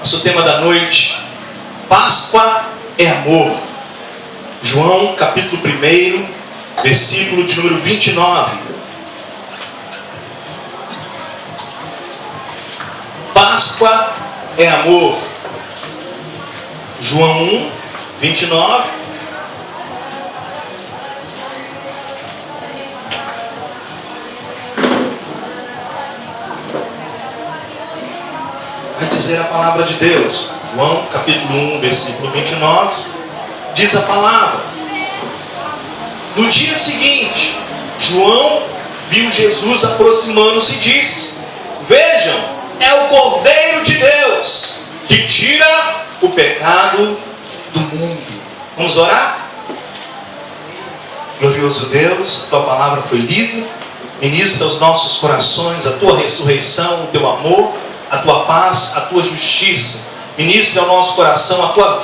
Esse é o tema da noite. Páscoa é amor. João capítulo 1, versículo de número 29. Páscoa é amor. João 1, 29. Vai dizer a palavra de Deus. João capítulo 1, versículo 29. Diz a palavra: no dia seguinte, João viu Jesus aproximando-se e disse: vejam, é o Cordeiro de Deus que tira o pecado do mundo. Vamos orar? Glorioso Deus, a tua palavra foi lida. Ministra aos nossos corações a tua ressurreição, o teu amor, a tua paz, a tua justiça. Ministra ao nosso coração a tua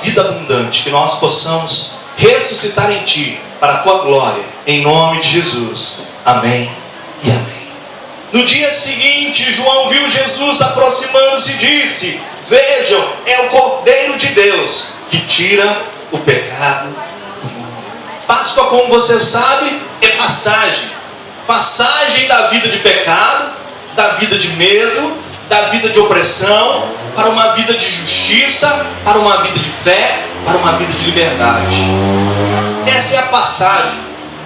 vida abundante, que nós possamos ressuscitar em ti para a tua glória, em nome de Jesus. Amém e amém. No dia seguinte, João viu Jesus aproximando-se e disse: vejam, é o Cordeiro de Deus que tira o pecado do mundo. Páscoa, como você sabe, é passagem. Passagem da vida de pecado, da vida de medo, da vida de opressão, para uma vida de justiça, para uma vida de fé, para uma vida de liberdade. Essa é a passagem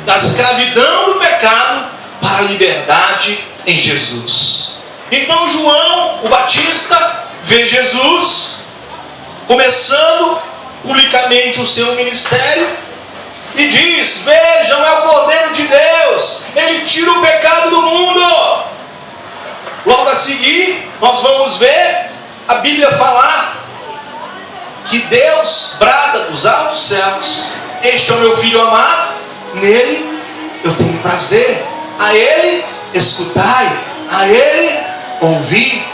da escravidão do pecado para a liberdade em Jesus. Então João, o Batista, vê Jesus começando publicamente o seu ministério e diz: vejam, é o Cordeiro de Deus, ele tira o pecado do mundo. Logo a seguir, nós vamos ver a Bíblia falar que Deus brada dos altos céus: este é o meu Filho amado, nele eu tenho prazer, a ele escutai, a ele ouvi.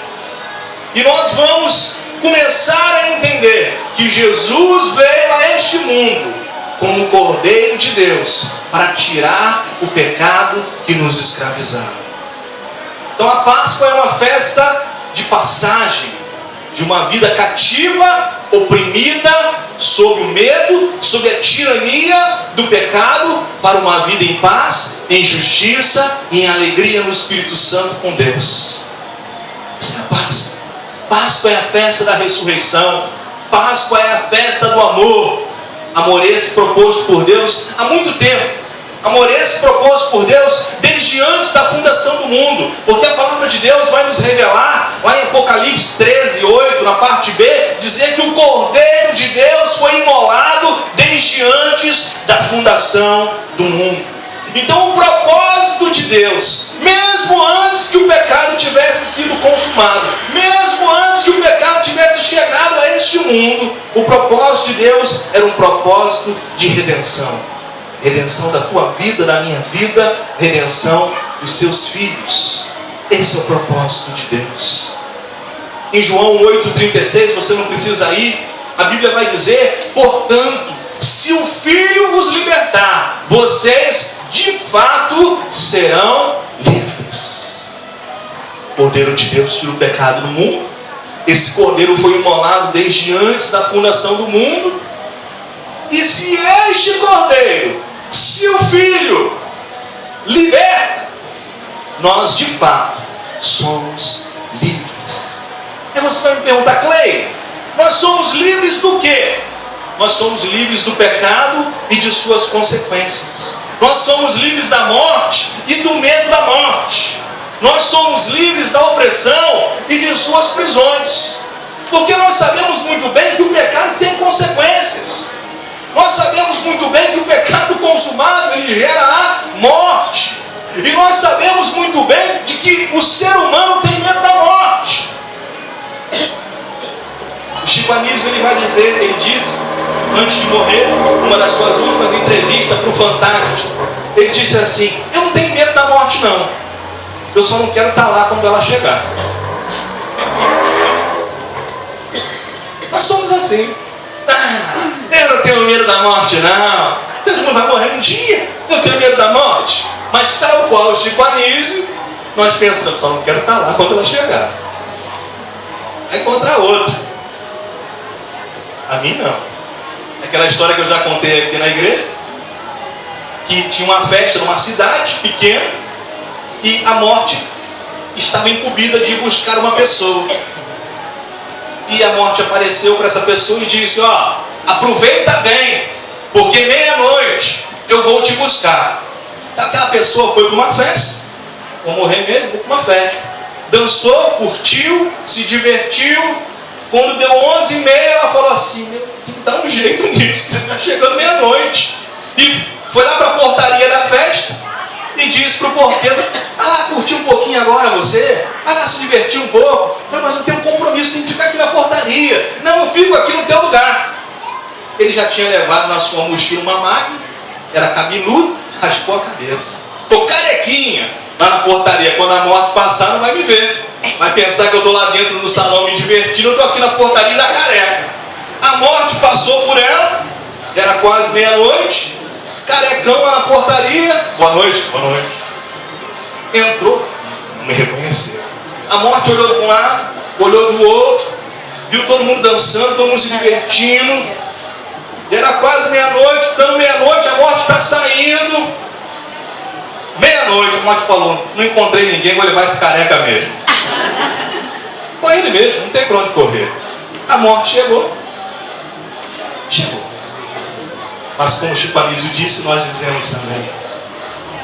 E nós vamos começar a entender que Jesus veio a este mundo como o Cordeiro de Deus para tirar o pecado que nos escravizava. Então a Páscoa é uma festa de passagem de uma vida cativa, oprimida, sob o medo, sob a tirania do pecado, para uma vida em paz, em justiça e em alegria no Espírito Santo com Deus. Essa é a Páscoa. Páscoa é a festa da ressurreição. Páscoa é a festa do amor. Amor esse proposto por Deus há muito tempo. Amor esse proposto por Deus desde antes da fundação do mundo. Porque a palavra de Deus vai nos revelar, lá em Apocalipse 13, 8, na parte B, dizer que o Cordeiro de Deus foi imolado desde antes da fundação do mundo. Então o propósito de Deus, mesmo antes que o pecado tivesse sido consumado, mesmo antes que o pecado tivesse chegado a este mundo, o propósito de Deus era um propósito de redenção. Redenção da tua vida, da minha vida, redenção dos seus filhos. Esse é o propósito de Deus. Em João 8,36, você não precisa ir, a Bíblia vai dizer: portanto, se o Filho os libertar, vocês de fato serão livres. O Cordeiro de Deus tira o pecado do mundo. Esse Cordeiro foi imolado desde antes da fundação do mundo. E se este Cordeiro, se o Filho liberta, nós de fato somos livres. Aí você vai me perguntar: Clay, nós somos livres do quê? Nós somos livres do pecado e de suas consequências. Nós somos livres da morte e do medo da morte. Nós somos livres da opressão e de suas prisões. Porque nós sabemos muito bem que o pecado tem consequências. Nós sabemos muito bem que o pecado consumado, ele gera a morte. E nós sabemos muito bem de que o ser humano tem medo da morte. O Chico Anísio, ele vai dizer, ele diz, antes de morrer, numa das suas últimas entrevistas para o Fantástico, ele disse assim: eu não tenho medo da morte não, eu só não quero estar lá quando ela chegar. Nós somos assim. Eu não tenho medo da morte não, todo mundo vai morrer um dia, eu tenho medo da morte. Mas tal qual o Chico Anísio, nós pensamos: só não quero estar lá quando ela chegar. vai encontrar outro. A mim não. Aquela história que eu já contei aqui na igreja, que tinha uma festa numa cidade pequena e a morte estava incumbida de buscar uma pessoa. E a morte apareceu para essa pessoa e disse: ó, aproveita bem, porque meia-noite eu vou te buscar. Aquela pessoa foi para uma festa, vou morrer mesmo, vou para uma festa. Dançou, curtiu, se divertiu. Quando deu 11h30, ela falou assim: meu, tem que dar um jeito nisso, você está chegando meia-noite. E foi lá para a portaria da festa e disse para o porteiro: ah lá, curtiu um pouquinho agora você? Ah lá, se divertiu um pouco? Não, mas eu tenho um compromisso, tem que ficar aqui na portaria. Não, eu fico aqui no teu lugar. Ele já tinha levado na sua mochila uma máquina, era cabeludo, raspou a cabeça. Tô carequinha lá na portaria, quando a morte passar não vai me ver. Vai pensar que eu estou lá dentro no salão me divertindo, eu estou aqui na portaria da careca. A morte passou por ela, era quase meia-noite, carecão lá na portaria, boa noite, boa noite. Entrou, não me reconheceu. A morte olhou de um lado, olhou do outro, viu todo mundo dançando, todo mundo se divertindo. Era quase meia-noite, dando meia-noite, a morte está saindo. Meia-noite, a morte falou: não encontrei ninguém, vou levar esse careca mesmo. Foi ele mesmo, não tem para onde correr. A morte chegou. Mas como o Chico Anísio disse, nós dizemos também: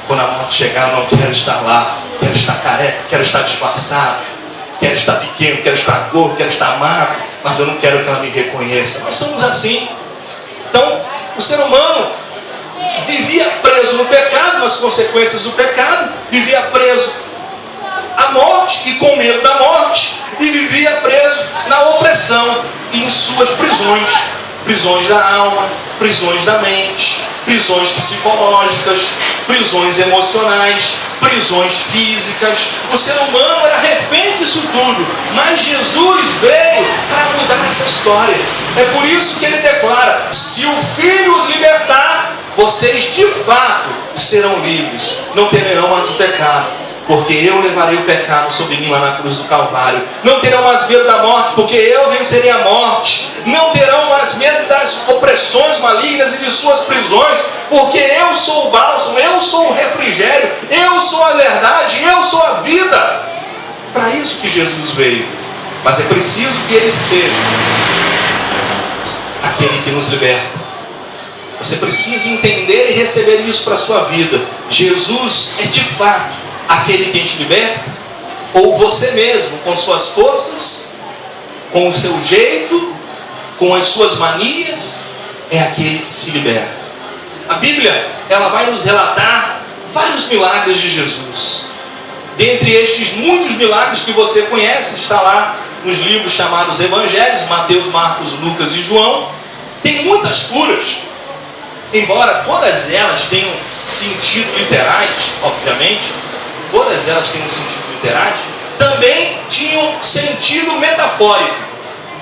quando a morte chegar, eu não quero estar lá, quero estar careca, quero estar disfarçado, quero estar pequeno, quero estar gordo, quero estar magro, mas eu não quero que ela me reconheça. Nós somos assim. Então, o ser humano vivia preso no pecado, nas consequências do pecado, vivia preso à morte e com medo da morte, e vivia preso na opressão e em suas prisões. Prisões da alma, prisões da mente, prisões psicológicas, prisões emocionais, prisões físicas. O ser humano era refém disso tudo, mas Jesus veio para mudar essa história. É por isso que ele declara: se o Filho os libertar, vocês de fato serão livres, não temerão mais o pecado, porque eu levarei o pecado sobre mim lá na cruz do Calvário. Não terão mais medo da morte, porque eu vencerei a morte. Não terão mais medo das opressões malignas e de suas prisões, porque eu sou o bálsamo, eu sou o refrigério, eu sou a verdade, eu sou a vida. Para isso que Jesus veio. Mas é preciso que Ele seja aquele que nos liberta. Você precisa entender e receber isso para a sua vida. Jesus é de fato aquele que te liberta, ou você mesmo, com suas forças, com o seu jeito, com as suas manias, é aquele que se liberta. A Bíblia, ela vai nos relatar vários milagres de Jesus. Dentre estes muitos milagres que você conhece, está lá nos livros chamados Evangelhos, Mateus, Marcos, Lucas e João. Tem muitas curas, embora todas elas tenham sentido literais, obviamente. Todas elas têm um sentido literais, também tinham sentido metafórico.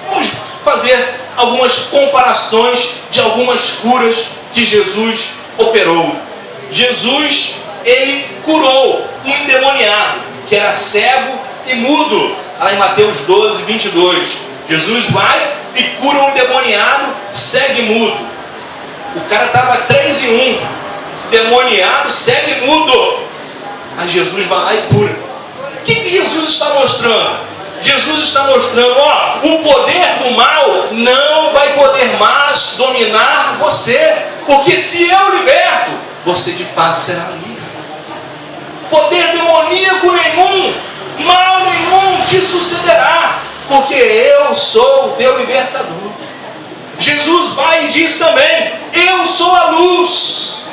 Vamos fazer algumas comparações de algumas curas que Jesus operou. Jesus, ele curou um endemoniado que era cego e mudo, lá em Mateus 12, 22. Jesus vai e cura um endemoniado cego e mudo. O cara estava 3 em 1, endemoniado, cego e mudo. Aí Jesus vai lá e cura. O que Jesus está mostrando? Jesus está mostrando: ó, o poder do mal não vai poder mais dominar você, porque se eu liberto, você de fato será livre. Poder demoníaco nenhum, mal nenhum te sucederá, porque eu sou o teu libertador. Jesus vai e diz também: eu sou a luz.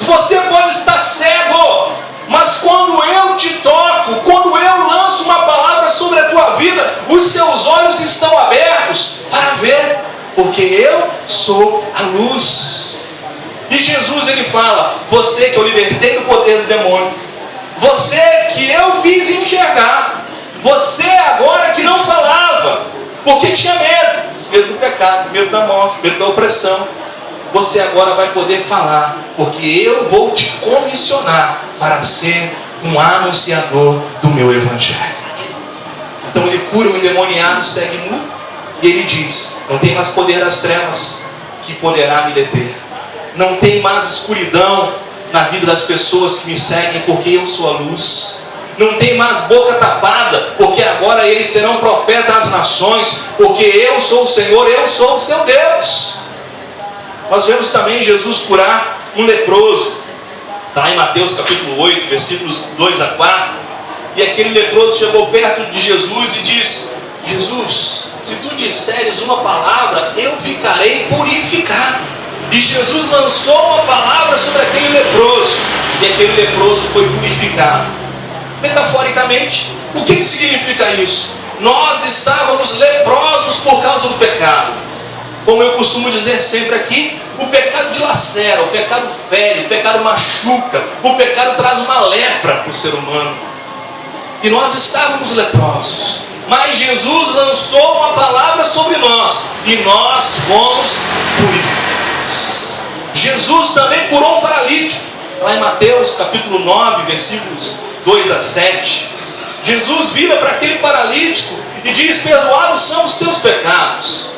Você pode estar cego, mas quando eu te toco, quando eu lanço uma palavra sobre a tua vida, os seus olhos estão abertos para ver, porque eu sou a luz. E Jesus, ele fala: você que eu libertei do poder do demônio, você que eu fiz enxergar, você agora que não falava, porque tinha medo do pecado, medo da morte, medo da opressão, você agora vai poder falar, porque eu vou te comissionar para ser um anunciador do meu Evangelho. Então Então ele cura o endemoniado, segue nu, e ele diz: não tem mais poder das trevas que poderá me deter. Não tem mais escuridão na vida das pessoas que me seguem, porque eu sou a luz. Não tem mais boca tapada, porque agora eles serão profetas às nações, porque eu sou o Senhor, eu sou o seu Deus. Nós vemos também Jesus curar um leproso. Está em Mateus capítulo 8, versículos 2 a 4. E aquele leproso chegou perto de Jesus e disse: Jesus, se tu disseres uma palavra, eu ficarei purificado. E Jesus lançou uma palavra sobre aquele leproso, e aquele leproso foi purificado. Metaforicamente, o que significa isso? Nós estávamos leprosos por causa do pecado. Como eu costumo dizer sempre aqui, o pecado dilacera, o pecado fere, o pecado machuca, o pecado traz uma lepra para o ser humano. E nós estávamos leprosos, mas Jesus lançou uma palavra sobre nós, e nós fomos purificados. Jesus também curou um paralítico, lá em Mateus capítulo 9, versículos 2 a 7. Jesus vira para aquele paralítico e diz: perdoados são os teus pecados,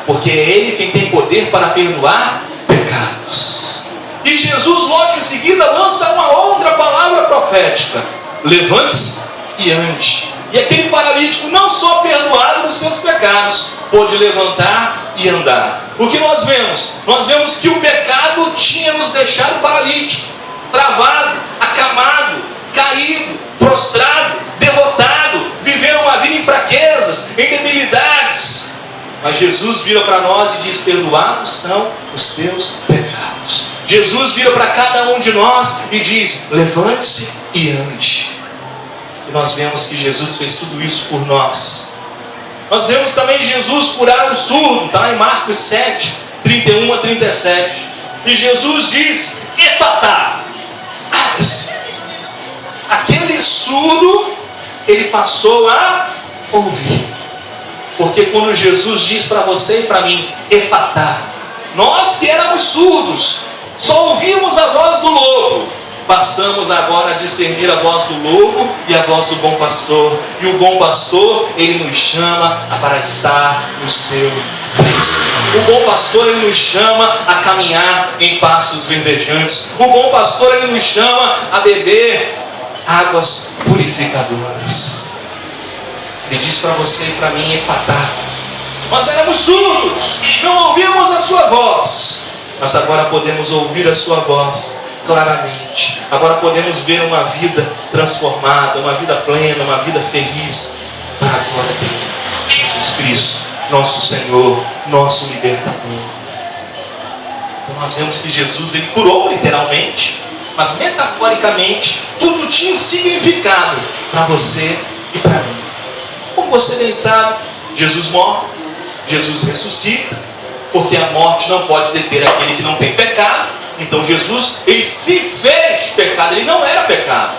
porque é Ele quem tem poder para perdoar pecados. E Jesus logo em seguida lança uma outra palavra profética: levante-se e ande. E aquele paralítico, não só perdoado dos seus pecados, pôde levantar e andar. O que nós vemos? Nós vemos que o pecado tinha nos deixado paralítico, travado, acamado, caído, prostrado, derrotado, vivendo uma vida em fraquezas, em debilidades. Mas Jesus vira para nós e diz: perdoados são os teus pecados. Jesus vira para cada um de nós e diz: levante-se e ande. E nós vemos que Jesus fez tudo isso por nós. Nós vemos também Jesus curar o surdo, está em Marcos 7, 31 a 37. E Jesus diz: Efatá, abre-se. Aquele surdo, ele passou a ouvir. Porque quando Jesus diz para você e para mim, Efatá, nós que éramos surdos, só ouvíamos a voz do lobo, passamos agora a discernir a voz do lobo e a voz do bom pastor. E o bom pastor, ele nos chama para estar no seu Cristo. O bom pastor, ele nos chama a caminhar em pastos verdejantes. O bom pastor, ele nos chama a beber águas purificadoras. Ele diz para você e para mim: Efatá. Nós éramos surdos, não ouvíamos a sua voz, mas agora podemos ouvir a sua voz claramente. Agora podemos ver uma vida transformada, uma vida plena, uma vida feliz, para a glória de Jesus Cristo, nosso Senhor, nosso libertador. Então nós vemos que Jesus, ele curou literalmente, mas metaforicamente tudo tinha um significado para você e para mim. Como você bem sabe, Jesus morre, Jesus ressuscita, porque a morte não pode deter aquele que não tem pecado. Então Jesus, ele se fez pecado. Ele não era pecado,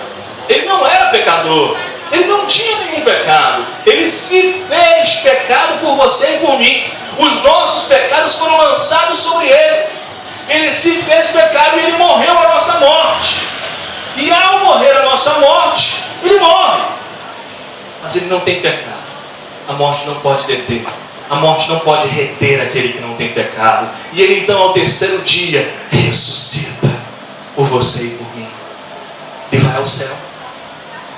ele não era pecador, ele não tinha nenhum pecado. Ele se fez pecado por você e por mim. Os nossos pecados foram lançados sobre ele. Ele se fez pecado e ele morreu a nossa morte. E ao morrer a nossa morte, ele morre, mas ele não tem pecado. A morte não pode deter, a morte não pode reter aquele que não tem pecado. E ele então ao terceiro dia ressuscita por você e por mim. Ele vai ao céu,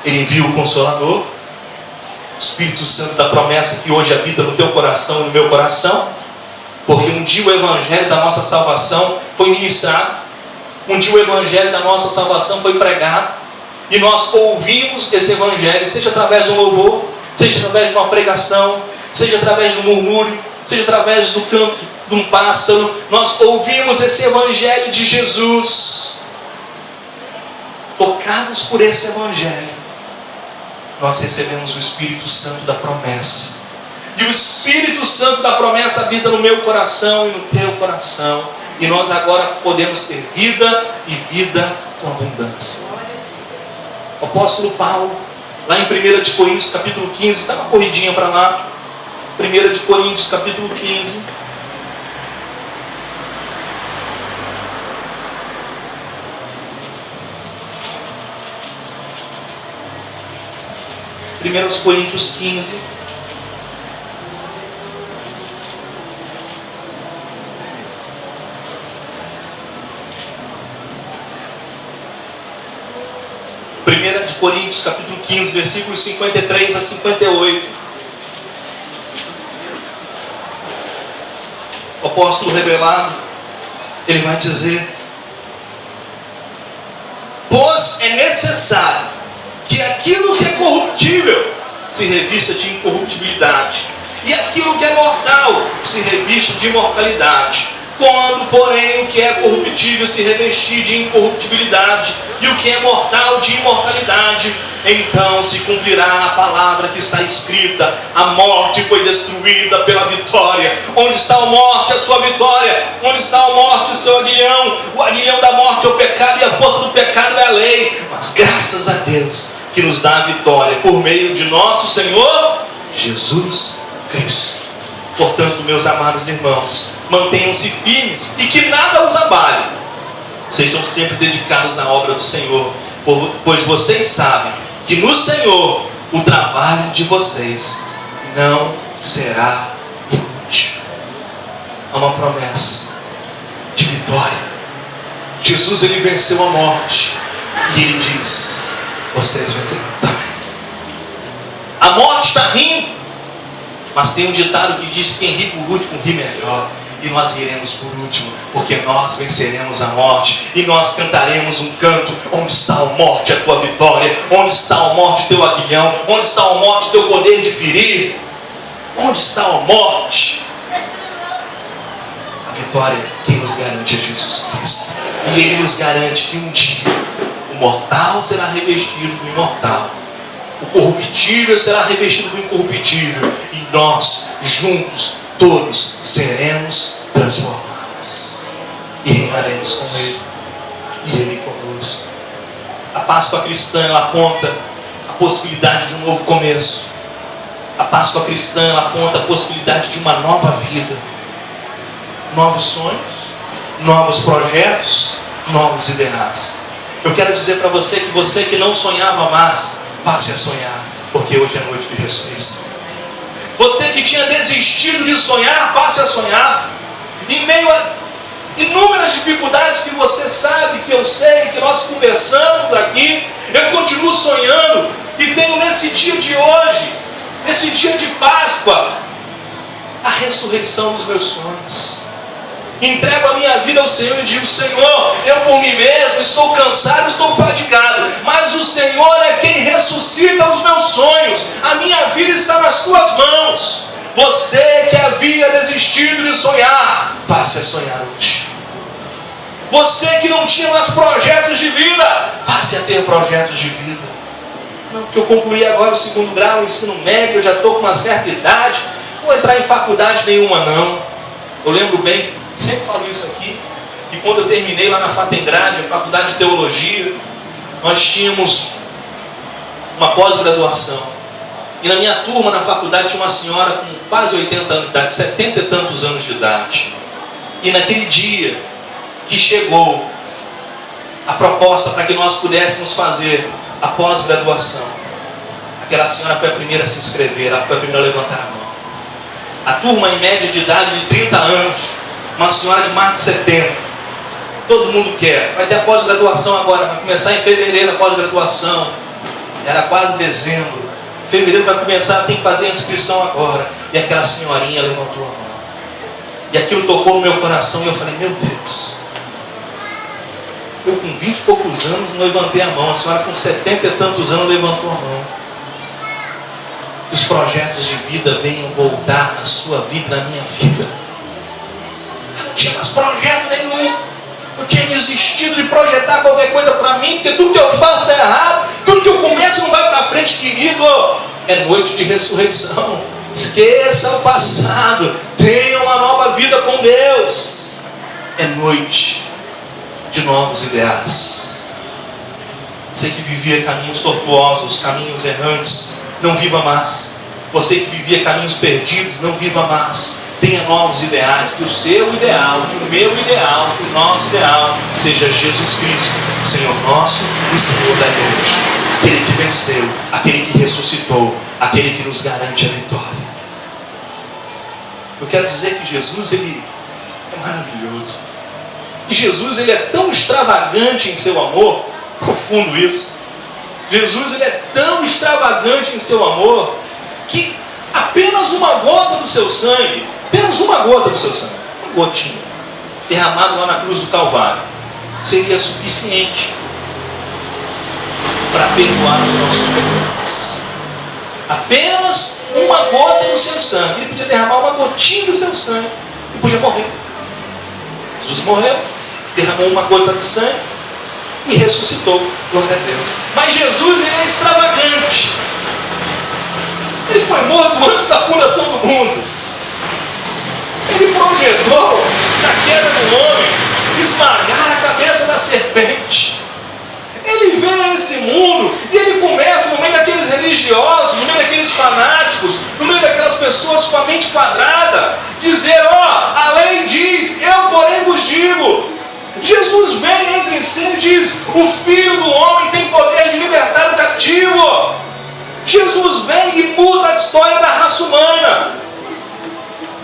ele envia o Consolador, o Espírito Santo da promessa, que hoje habita no teu coração e no meu coração. Porque um dia o Evangelho da nossa salvação foi ministrado, um dia o Evangelho da nossa salvação foi pregado, e nós ouvimos esse Evangelho, seja através de um louvor, seja através de uma pregação, seja através de um murmúrio, seja através do canto de um pássaro. Nós ouvimos esse Evangelho de Jesus. Tocados por esse Evangelho, nós recebemos o Espírito Santo da promessa. E o Espírito Santo da promessa habita no meu coração e no teu coração. E nós agora podemos ter vida e vida com abundância. O apóstolo Paulo, lá em 1 de Coríntios capítulo 15, dá uma corridinha para lá. 1 de Coríntios capítulo 15. 1 1 Coríntios 15. Primeira de Coríntios, capítulo 15, versículos 53 a 58. O apóstolo revelado, ele vai dizer: pois é necessário que aquilo que é corruptível se revista de incorruptibilidade, e aquilo que é mortal se revista de imortalidade. Quando, porém, o que é corruptível se revestir de incorruptibilidade, e o que é mortal de imortalidade, então se cumprirá a palavra que está escrita: a morte foi destruída pela vitória. Onde está a morte, a sua vitória? Onde está a morte, o seu aguilhão? O aguilhão da morte é o pecado, e a força do pecado é a lei. Mas graças a Deus que nos dá a vitória por meio de nosso Senhor Jesus Cristo. Portanto, meus amados irmãos, mantenham-se firmes e que nada os abale. Sejam sempre dedicados à obra do Senhor, pois vocês sabem que no Senhor o trabalho de vocês não será inútil. Há uma promessa de vitória. Jesus, ele venceu a morte, e ele diz: vocês vencerão também. A morte está rindo, mas tem um ditado que diz: quem ri por último, ri melhor. E nós riremos por último, porque nós venceremos a morte, e nós cantaremos um canto: onde está a morte, a tua vitória? Onde está a morte, teu aguilhão? Onde está a morte, teu poder de ferir? Onde está a morte? A vitória, quem nos garante é Jesus Cristo. E Ele nos garante que um dia o mortal será revestido do imortal, o corruptível será revestido do incorruptível, e nós, juntos, todos seremos transformados e reinaremos com Ele, e Ele conosco. A Páscoa cristã, ela aponta a possibilidade de um novo começo. A Páscoa cristã, ela aponta a possibilidade de uma nova vida, novos sonhos, novos projetos, novos ideais. Eu quero dizer para você que não sonhava mais, passe a sonhar, porque hoje é noite de ressurreição. Você que tinha desistido de sonhar, passe a sonhar. Em meio a inúmeras dificuldades que você sabe, que eu sei, que nós conversamos aqui, eu continuo sonhando, e tenho nesse dia de hoje, nesse dia de Páscoa, a ressurreição dos meus sonhos. Entrego a minha vida ao Senhor e digo: Senhor, eu por mim mesmo estou cansado, estou fadigado, mas o Senhor é quem ressuscita os meus sonhos. A minha vida está nas tuas mãos. Você que havia desistido de sonhar, passe a sonhar hoje. Você que não tinha mais projetos de vida, passe a ter projetos de vida. Não, porque eu concluí agora o 2º grau, o ensino médio, eu já estou com uma certa idade, não vou entrar em faculdade nenhuma não. Eu lembro bem, sempre falo isso aqui, que quando eu terminei lá na Fatengrade, a faculdade de teologia, nós tínhamos uma pós-graduação. E na minha turma, na faculdade, tinha uma senhora com quase 80 anos de idade, 70 e tantos anos de idade. E naquele dia que chegou a proposta para que nós pudéssemos fazer a pós-graduação, aquela senhora foi a primeira a se inscrever, ela foi a primeira a levantar a mão. A turma em média de idade de 30 anos, uma senhora de mais de 70. Todo mundo quer. Vai ter a pós-graduação agora, vai começar em fevereiro a pós-graduação. Era quase dezembro. Em fevereiro vai começar, tem que fazer a inscrição agora. E aquela senhorinha levantou a mão. E aquilo tocou no meu coração e eu falei: meu Deus. Eu com 20 e poucos anos não levantei a mão. A senhora com 70 e tantos anos levantou a mão. Os projetos de vida venham voltar na sua vida, na minha vida. Não tinha mais projeto nenhum. Eu tinha desistido de projetar qualquer coisa para mim, porque tudo que eu faço está errado, tudo que eu começo não vai para frente, querido. É noite de ressurreição. Esqueça o passado, tenha uma nova vida com Deus. É noite de novos ideais. Você que vivia caminhos tortuosos, caminhos errantes, não viva mais. Você que vivia caminhos perdidos, não viva mais. tenha novos ideais, que o seu ideal, que o meu ideal, que o nosso ideal seja Jesus Cristo, Senhor nosso e Senhor da igreja, aquele que venceu, aquele que ressuscitou, aquele que nos garante a vitória. Eu quero dizer que Jesus, ele é maravilhoso. E Jesus, ele é tão extravagante em seu amor, profundo isso. Jesus, ele é tão extravagante em seu amor, que apenas uma gota do seu sangue, apenas uma gota do seu sangue, uma gotinha, derramado lá na cruz do Calvário, seria suficiente para perdoar os nossos pecados. Apenas uma gota do seu sangue. Ele podia derramar uma gotinha do seu sangue e podia morrer. Jesus morreu, derramou uma gota de sangue e ressuscitou. Glória a Deus. Mas Jesus, ele é extravagante. Ele foi morto antes da fundação do mundo. Ele projetou na queda do homem esmagar a cabeça da serpente. Ele veio a esse mundo e ele começa no meio daqueles religiosos, no meio daqueles fanáticos, no meio daquelas pessoas com a mente quadrada, dizer, a lei diz, eu porém vos digo. Jesus vem, entra em cena e diz, o Filho do Homem tem poder de libertar o cativo. Jesus vem e muda a história da raça humana.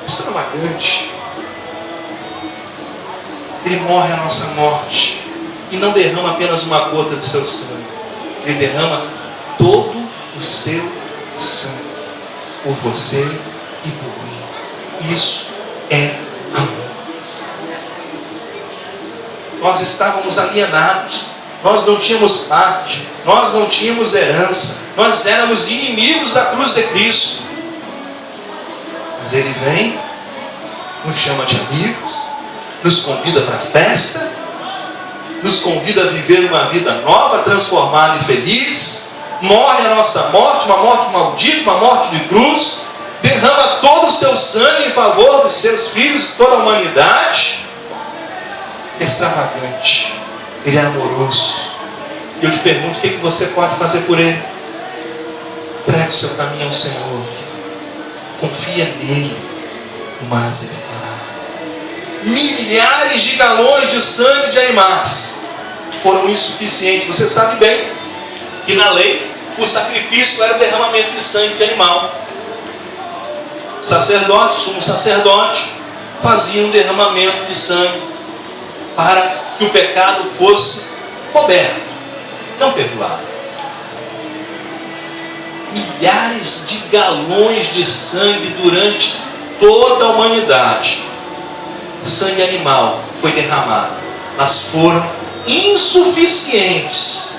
Extravagante. Ele morre a nossa morte. E não derrama apenas uma gota de seu sangue. Ele derrama todo o seu sangue. Por você e por mim. Isso é amor. Nós estávamos alienados. Nós não tínhamos parte. Nós não tínhamos herança. Nós éramos inimigos da cruz de Cristo. Mas Ele vem, nos chama de amigos, nos convida para a festa, nos convida a viver uma vida nova, transformada e feliz, morre a nossa morte, uma morte maldita, uma morte de cruz, derrama todo o seu sangue em favor dos seus filhos, de toda a humanidade. Extravagante. Ele é amoroso. Eu te pergunto, o que você pode fazer por Ele? Entregue o seu caminho ao Senhor. Confia nele. O mais Ele fará. Milhares de galões de sangue de animais foram insuficientes. Você sabe bem que na lei o sacrifício era o derramamento de sangue de animal. O sacerdote, o sumo sacerdote, fazia um derramamento de sangue para que o pecado fosse coberto, não perdoado. Milhares de galões de sangue durante toda a humanidade. Sangue animal foi derramado, mas foram insuficientes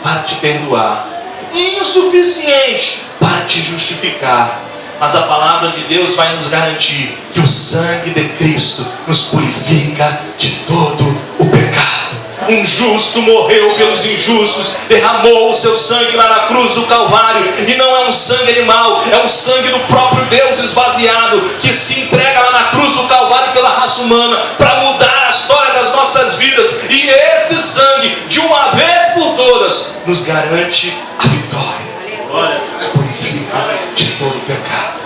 para te perdoar, insuficientes para te justificar. Mas a palavra de Deus vai nos garantir que o sangue de Cristo nos purifica de todo o pecado. Um justo morreu pelos injustos, derramou o seu sangue lá na cruz do Calvário, e não é um sangue animal, é um sangue do próprio Deus esvaziado, que se entrega lá na cruz do Calvário pela raça humana, para mudar a história das nossas vidas. E esse sangue, de uma vez por todas, nos garante a vitória, nos purifica de todo o pecado.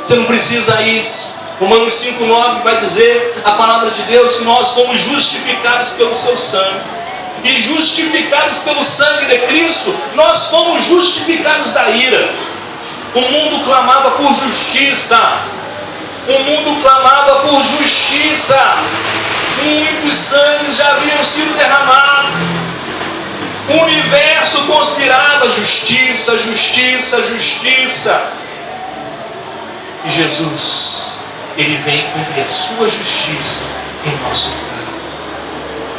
Você não precisa ir. Romanos 5,9 vai dizer a palavra de Deus que nós fomos justificados pelo seu sangue. E justificados pelo sangue de Cristo, nós fomos justificados da ira. O mundo clamava por justiça. O mundo clamava por justiça. Muitos sangues já haviam sido derramados. O universo conspirava justiça, justiça, justiça. E Jesus, Ele vem cumprir a sua justiça em nosso lugar.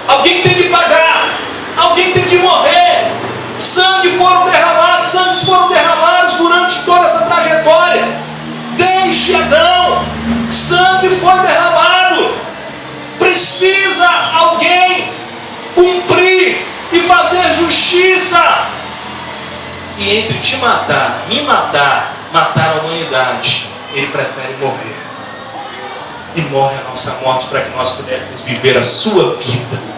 Alguém tem que pagar, alguém tem que morrer. Sangues foram derramados durante toda essa trajetória. Desde Adão, sangue foi derramado. Precisa alguém cumprir e fazer justiça. E entre te matar, me matar, matar a humanidade, Ele prefere morrer. E morre a nossa morte para que nós pudéssemos viver a sua vida.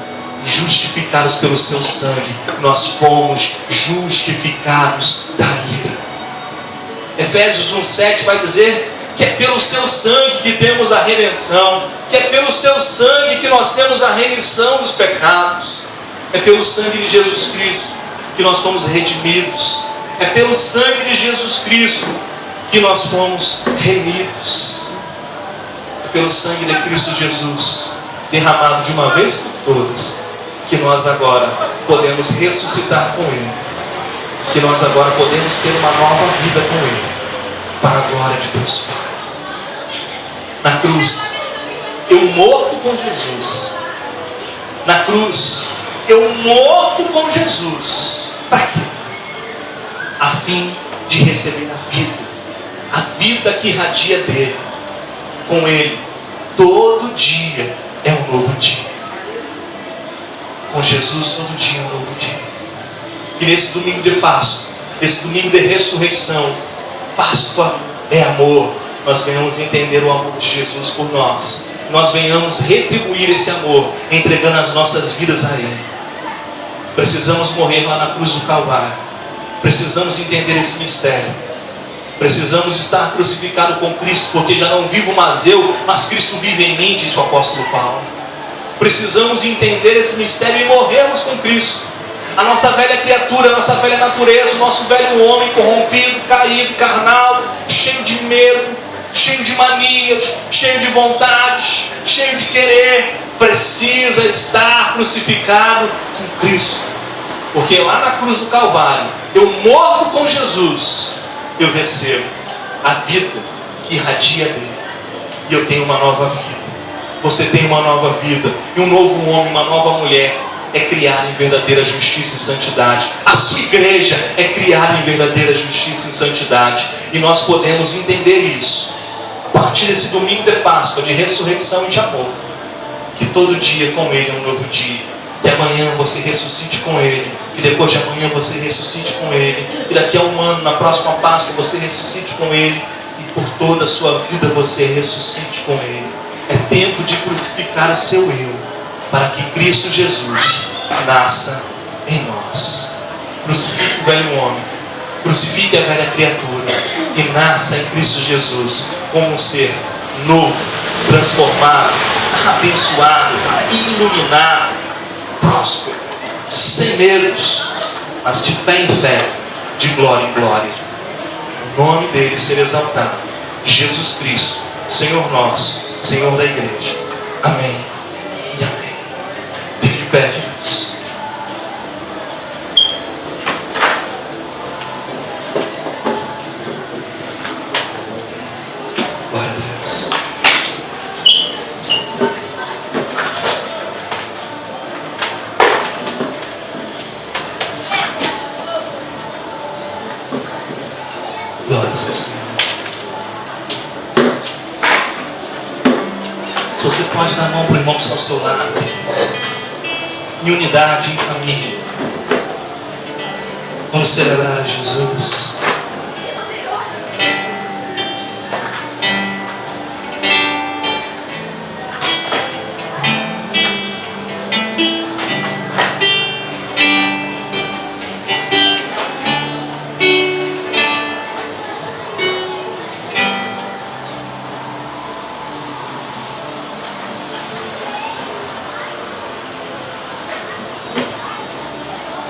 Justificados pelo seu sangue, nós fomos justificados da ira. Efésios 1,7 vai dizer que é pelo seu sangue que temos a redenção, que é pelo seu sangue que nós temos a remissão dos pecados. É pelo sangue de Jesus Cristo que nós fomos redimidos. É pelo sangue de Jesus Cristo que nós fomos remidos. É pelo sangue de Cristo Jesus, derramado de uma vez por todas, que nós agora podemos ressuscitar com Ele, que nós agora podemos ter uma nova vida com Ele, para a glória de Deus Pai. Na cruz, eu morto com Jesus. Na cruz, eu morto com Jesus. Para quê? A fim de receber a vida que irradia dele. Com Ele, todo dia é um novo dia. Com Jesus, todo dia é um novo dia. E nesse domingo de Páscoa, esse domingo de ressurreição, Páscoa é amor. Nós venhamos entender o amor de Jesus por nós. Nós venhamos retribuir esse amor, entregando as nossas vidas a Ele. Precisamos morrer lá na cruz do Calvário. Precisamos entender esse mistério. Precisamos estar crucificado com Cristo, porque já não vivo mais eu, mas Cristo vive em mim, disse o apóstolo Paulo. Precisamos entender esse mistério e morrermos com Cristo. A nossa velha criatura, a nossa velha natureza, o nosso velho homem corrompido, caído, carnal, cheio de medo, cheio de manias, cheio de vontades, cheio de querer, precisa estar crucificado com Cristo. Porque lá na cruz do Calvário, eu morro com Jesus, eu recebo a vida que irradia dele, e eu tenho uma nova vida. Você tem uma nova vida, e um novo homem, uma nova mulher é criar em verdadeira justiça e santidade. A sua igreja é criar em verdadeira justiça e santidade, e nós podemos entender isso a partir desse domingo de Páscoa, de ressurreição e de amor. Que todo dia com Ele é um novo dia, que amanhã você ressuscite com Ele, que depois de amanhã você ressuscite com Ele, e daqui a um ano, na próxima Páscoa, você ressuscite com Ele, e por toda a sua vida você ressuscite com Ele. É tempo de crucificar o seu eu, para que Cristo Jesus nasça em nós. Crucifique o velho homem, crucifique a velha criatura, e nasça em Cristo Jesus como um ser novo, transformado, abençoado, iluminado, próspero, sem medos, mas de fé em fé, de glória em glória. O nome dele ser exaltado. Jesus Cristo, Senhor nosso, Senhor da igreja. Amém e amém. Fique de pé, queridos. Glória a Deus. Glória ao Senhor. Se você pode dar a mão para o irmão que está ao seu lado, em unidade, em família, vamos celebrar a Jesus.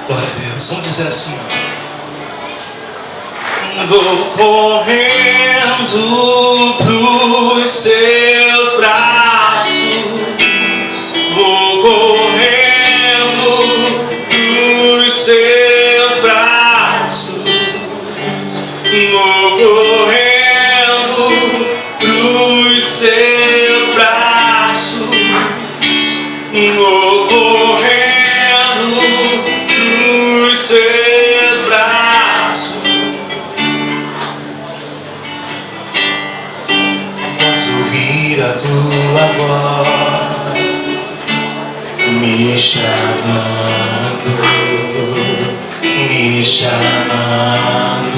Glória a Deus. Vamos dizer assim: vou correndo pros seus braços, vou correndo pros seus braços, vou correndo pros seus braços, vou correndo seus braços. Posso ouvir a tua voz me chamando, me chamando.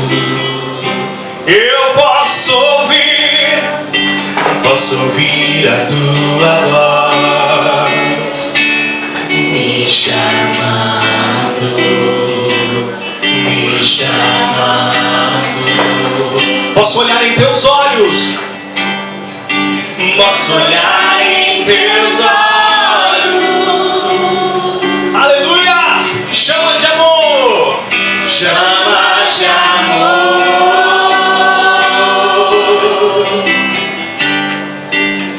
Eu posso ouvir a tua voz me chamando, me chamando. Posso olhar em teus olhos. Posso olhar em teus olhos. Aleluia! Chama de amor. Chama de amor.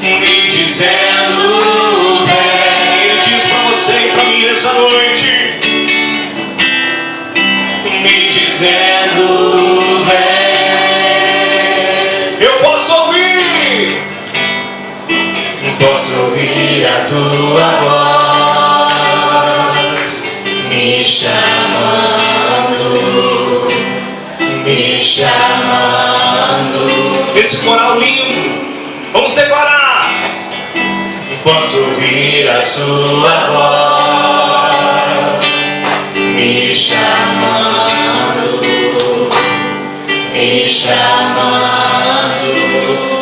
Me dizendo vem. Ele diz pra você e pra mim essa noite. Me dizendo vem. Eu posso ouvir. Posso ouvir a tua voz me chamando, me chamando. Esse coral lindo. Vamos declarar. Posso ouvir a sua voz me chamando, me chamando.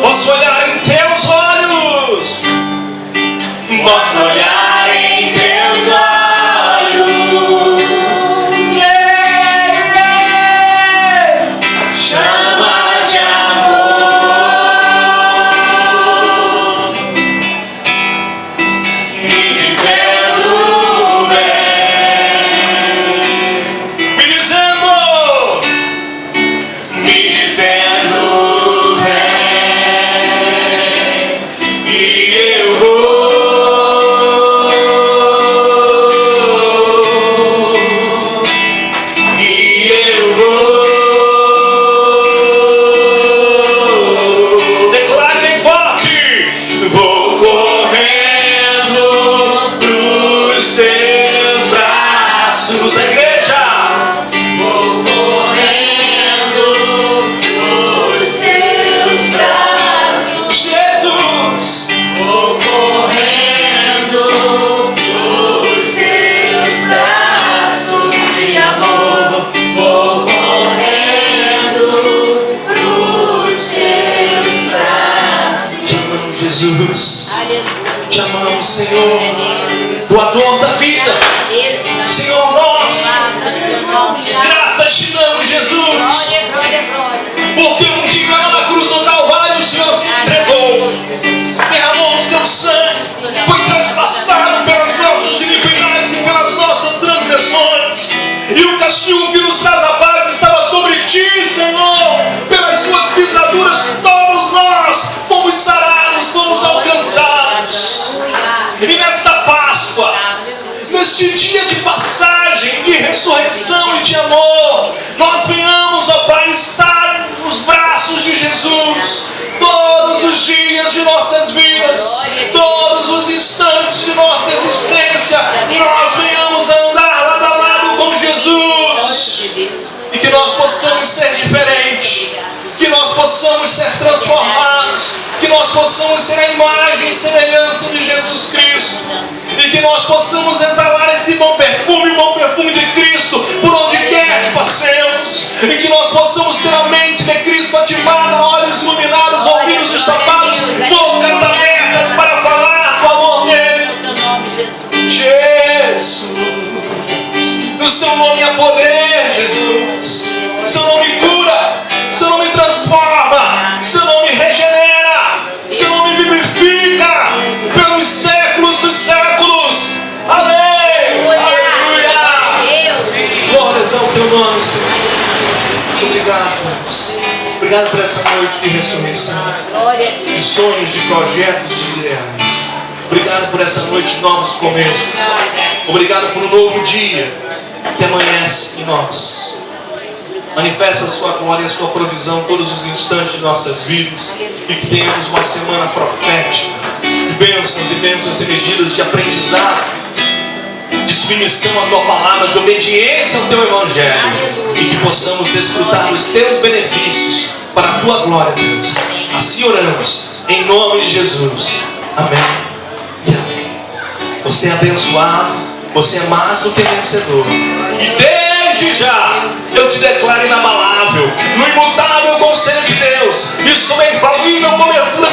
Posso olhar em teus olhos. Posso olhar em teus olhos. Chama de amor. Me dizendo vem. Me dizendo. Me dizendo vem. E eu vou. Declare bem forte. Vou correndo pros teus braços, A igreja. vou correndo pros teus braços, Jesus. vou correndo pros teus braços de amor, vou correndo pros teus braços. Chamamos Jesus. Aleluia. Chamamos Senhor. Doador da vida. Senhor nosso. Graças te damos, Jesus. Glória, glória, glória. Porque um dia lá na cruz do Calvário o Senhor se entregou. Derramou o seu sangue. Foi traspassado pelas nossas iniquidades e pelas nossas transgressões. E o castigo que nos traz a paz estava sobre ti, Senhor. Pelas suas pisaduras, todos nós fomos sarados, fomos alcançados. E nesta Páscoa, neste dia de passagem, de ressurreição e de amor, nós venhamos, ó Pai, estar nos braços de Jesus todos os dias de nossas vidas, todos os instantes de nossa existência. Nós venhamos andar lado a lado com Jesus e que nós possamos ser diferentes, que nós possamos ser transformados, que nós possamos ser a imagem e semelhança de Jesus Cristo, e que nós possamos exalar esse bom perfume, o bom perfume de Cristo, por onde quer que passemos, e que nós possamos ter a mente de Cristo ativada, olhos iluminados, ouvidos destapados, bocas abertas para falar do amor dele. Jesus, no seu nome há poder, Jesus. Seu nome cura, seu nome transforma, seu nome regenera, seu nome vivifica pelos séculos dos séculos. Amém. Aleluia. Glórias ao teu nome, Senhor. Obrigado, Deus. Obrigado por essa noite de ressurreição, Glória. de sonhos, de projetos, de ideais. Obrigado por essa noite de novos começos. Obrigado por um novo dia que amanhece em nós. Manifesta a sua glória e a sua provisão todos os instantes de nossas vidas, e que tenhamos uma semana profética de bênçãos e bênçãos e medidas de aprendizado, de submissão à tua palavra, de obediência ao teu evangelho, e que possamos desfrutar dos teus benefícios para a tua glória, Deus. Assim oramos em nome de Jesus. Amém e amém. Você é abençoado, você é mais do que vencedor, e desde já eu te declaro inabalável no imutável conselho de Deus, e sob a infalível cobertura